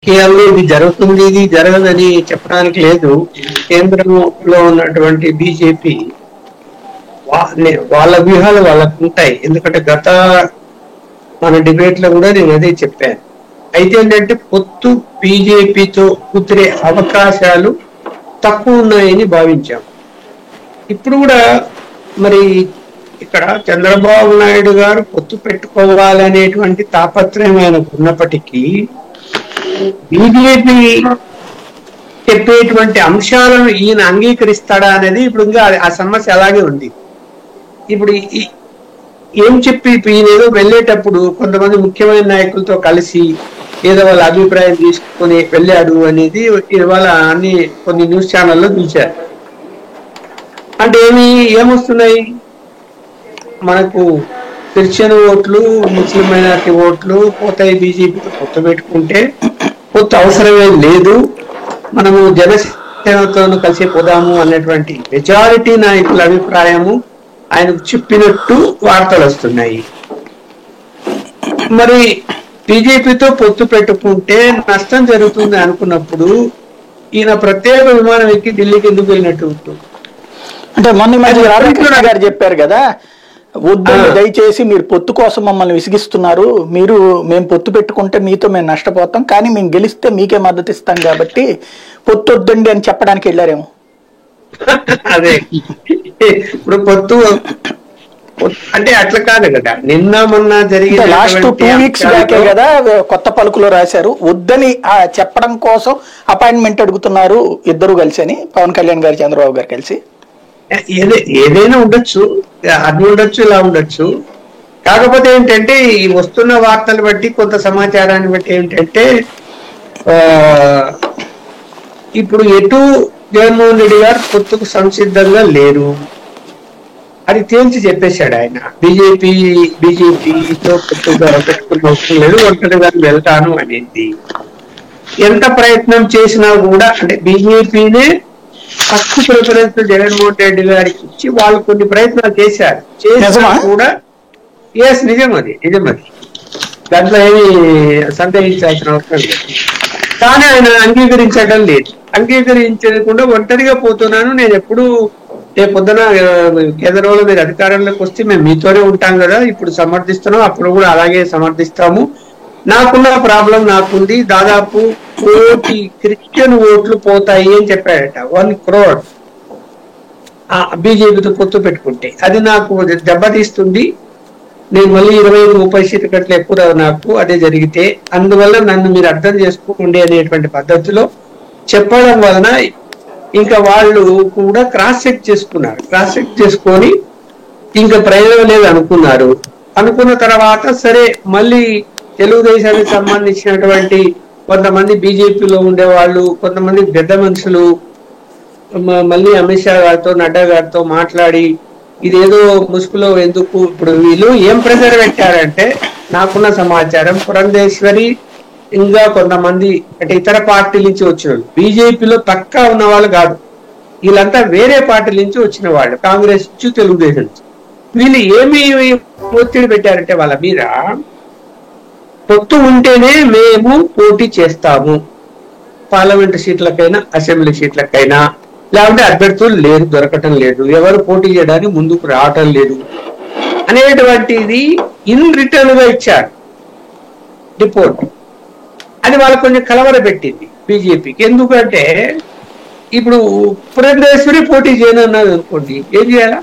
రాజకీయాల్లో ఇది జరుగుతుంది ఇది జరగదని చెప్పడానికి లేదు. కేంద్రంలో ఉన్నటువంటి బీజేపీ వాళ్ళ వ్యూహాలు వాళ్ళకు ఉంటాయి. ఎందుకంటే మన డిబేట్ లో కూడా నేను అదే చెప్పాను. అయితే ఏంటంటే పొత్తు బీజేపీతో కుదిరే అవకాశాలు తక్కువ ఉన్నాయని భావించాం. ఇప్పుడు కూడా మరి ఇక్కడ చంద్రబాబు నాయుడు గారు పొత్తు పెట్టుకోవాలనేటువంటి తాపత్రయం ఆయనకు ఉన్నప్పటికీ బీజేపీ చెప్పేటువంటి అంశాలను ఈయన అంగీకరిస్తాడా అనేది ఇప్పుడు ఇంకా ఆ సమస్య అలాగే ఉంది. ఇప్పుడు ఏం చెప్పి ఈయన ఏదో వెళ్ళేటప్పుడు కొంతమంది ముఖ్యమైన నాయకులతో కలిసి ఏదో వాళ్ళ అభిప్రాయం తీసుకుని వెళ్ళాడు అనేది ఇవాళ కొన్ని న్యూస్ ఛానల్లో చూశారు. అంటే ఏమొస్తున్నాయి మనకు క్రిస్టియన్ ఓట్లు, ముస్లిం మైనారిటీ ఓట్లు పోతాయి. బీజేపీతో పొత్తు పెట్టుకుంటే పొత్తు అవసరమే లేదు, మనము జనసేనతో కలిసి పోదాము అన్నటువంటి మెజారిటీ నాయకుల అభిప్రాయము ఆయనకు చెప్పినట్టు వార్తలు వస్తున్నాయి. మరి బీజేపీతో పొత్తు పెట్టుకుంటే నష్టం జరుగుతుంది అనుకున్నప్పుడు ఈయన ప్రత్యేక విమానం ఎక్కి ఢిల్లీకి ఎందుకు వెళ్ళినట్టు? అంటే మొన్న రాధాకృష్ణ గారు చెప్పారు కదా, వద్దు దయచేసి మీరు పొత్తు కోసం మమ్మల్ని విసిగిస్తున్నారు, మేము పొత్తు పెట్టుకుంటే మీతో మేము నష్టపోతాం, కానీ మేము గెలిస్తే మీకే మద్దతు ఇస్తాం కాబట్టి పొత్తు వద్దండి అని చెప్పడానికి వెళ్ళారేమో. అదే ఇప్పుడు పొత్తు అంటే అట్లా కాదు కదా, నిన్న మొన్న జరిగిన లాస్ట్ 2 వీక్స్ బ్యాకే కదా కొత్త పలుకులో రాశారు, వద్దని చెప్పడం కోసం అపాయింట్మెంట్ అడుగుతున్నారు ఇద్దరు కలిసి అని, పవన్ కళ్యాణ్ గారు చంద్రబాబు గారు కలిసి. ఏదైనా ఉండొచ్చు, అది ఉండొచ్చు, ఇలా ఉండొచ్చు. కాకపోతే ఏంటంటే ఈ వస్తున్న వార్తలు బట్టి కొంత సమాచారాన్ని బట్టి ఏంటంటే ఇప్పుడు ఎటు జగన్మోహన్ రెడ్డి గారు పొత్తుకు సంసిద్ధంగా లేరు అది తేల్చి చెప్పేశాడు ఆయన. బీజేపీతో పొత్తుగా పెట్టుకున్న అవసరం లేదు, ఒంటరిగా వెళ్తాను అనేది. ఎంత ప్రయత్నం చేసినా కూడా అంటే బీజేపీనే ఫస్ట్ ప్రిఫరెన్స్ జగన్మోహన్ రెడ్డి గారికి ఇచ్చి వాళ్ళు కొన్ని ప్రయత్నాలు చేశారు. చేసినా కూడా నిజం అది దాంట్లో ఏమి సందేహించాల్సిన అవసరం లేదు. కానీ ఆయన అంగీకరించడం లేదు. అంగీకరించకుండా ఒంటరిగా పోతున్నాను, నేను ఎప్పుడు రేపు పొద్దున కేంద్రంలో మీరు అధికారంలోకి వస్తే మేము మీతోనే ఉంటాం కదా, ఇప్పుడు సమర్థిస్తున్నాం, అప్పుడు కూడా అలాగే సమర్థిస్తాము, నాకున్న ప్రాబ్లం నాకుంది, దాదాపు 1 కోటి క్రిస్టియన్ ఓట్లు పోతాయి అని చెప్పాడట. 1 crore బీజేపీతో పొత్తు పెట్టుకుంటే అది నాకు దెబ్బతీస్తుంది, నేను మళ్ళీ 25-30 సీట్లు కట్ల ఎక్కువ నాకు అదే జరిగితే, అందువల్ల నన్ను మీరు అర్థం చేసుకోండి అనేటువంటి పద్ధతిలో చెప్పడం వలన ఇంకా వాళ్ళు కూడా క్రాస్ చెక్ చేసుకున్నారు. క్రాస్ చెక్ చేసుకొని ఇంకా ప్రయోజనం లేదు అనుకున్న తర్వాత సరే మళ్ళీ తెలుగుదేశానికి సంబంధించినటువంటి కొంతమంది బీజేపీలో ఉండేవాళ్ళు, కొంతమంది పెద్ద మనుషులు మళ్ళీ అమిత్ షా గారితో, నడ్డా గారితో మాట్లాడి ఇదేదో ముసుగులో ఎందుకు, ఇప్పుడు వీళ్ళు ఏం ప్రెజర్ పెట్టారంటే నాకున్న సమాచారం పురంధేశ్వరి ఇంకా కొంతమంది అంటే ఇతర పార్టీల నుంచి వచ్చిన వాళ్ళు, బీజేపీలో పక్కా ఉన్న వాళ్ళు కాదు, వీళ్ళంతా వేరే పార్టీల నుంచి వచ్చిన వాళ్ళు, కాంగ్రెస్ నుంచి, తెలుగుదేశం నుంచి. వీళ్ళు ఏమి ఒత్తిడి పెట్టారంటే వాళ్ళ మీద పొత్తు ఉంటేనే మేము పోటీ చేస్తాము, పార్లమెంటు సీట్లకైనా అసెంబ్లీ సీట్లకైనా, లేకుంటే అభ్యర్థులు లేరు, దొరకటం లేదు, ఎవరు పోటీ చేయడానికి ముందుకు రావటం లేదు అనేటువంటిది ఇన్ రిటర్న్ గా ఇచ్చారు రిపోర్ట్. అది వాళ్ళకు కొంచెం కలవర పెట్టింది బీజేపీకి. ఎందుకంటే ఇప్పుడు పురంధేశ్వరి పోటీ చేయనన్నది అనుకోండి, ఏం చేయాలా?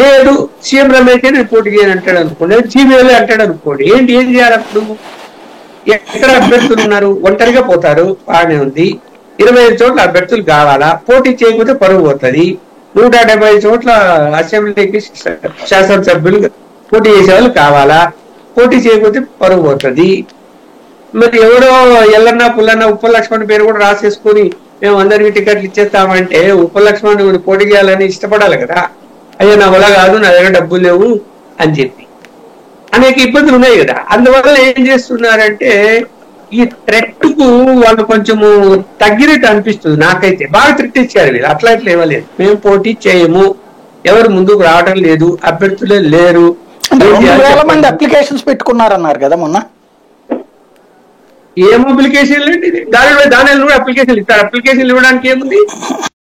లేదు సీఎం రమేష్ నేను పోటీ చేయని అంటాడు అనుకోండి, జీవీఎల్ అంటాడు అనుకోండి, ఏం చేయాలి అప్పుడు? ఎక్కడ అభ్యర్థులు ఉన్నారు? ఒంటరిగా పోతారు, బాగానే ఉంది. 25 చోట్ల అభ్యర్థులు కావాలా, పోటీ చేయకపోతే పరువు పోతుంది. 175 చోట్ల అసెంబ్లీకి శాసనసభ్యులు పోటీ చేసే వాళ్ళు కావాలా, పోటీ చేయకపోతే పరువు పోతుంది. మరి ఎవరో ఎల్లన్న పుల్లన్న ఉప్పలక్ష్మణ్ పేరు కూడా రాసేసుకొని మేము అందరికి టికెట్లు ఇచ్చేస్తామంటే ఉప్పలక్ష్మణ్ పోటీ చేయాలని ఇష్టపడాలి కదా. అయ్యో నా వల్ల కాదు, నా దగ్గర డబ్బులు లేవు అని చెప్పి అనేక ఇబ్బందులు ఉన్నాయి కదా. అందువల్ల ఏం చేస్తున్నారంటే ఈ థ్రెట్ కు వాళ్ళు కొంచెము తగ్గినట్టు అనిపిస్తుంది నాకైతే. బాగా థ్రెట్ ఇచ్చారు వీళ్ళు, అట్లా ఇట్లా ఇవ్వలేదు, మేము పోటీ చేయము, ఎవరు ముందుకు రావడం లేదు, అభ్యర్థులే లేరు. 2,000 మంది అప్లికేషన్స్ పెట్టుకున్నారన్నారు కదా మొన్న. ఏం అప్లికేషన్లు అండి? దాని కూడా అప్లికేషన్లు ఇస్తారు. అప్లికేషన్లు ఇవ్వడానికి ఏముంది?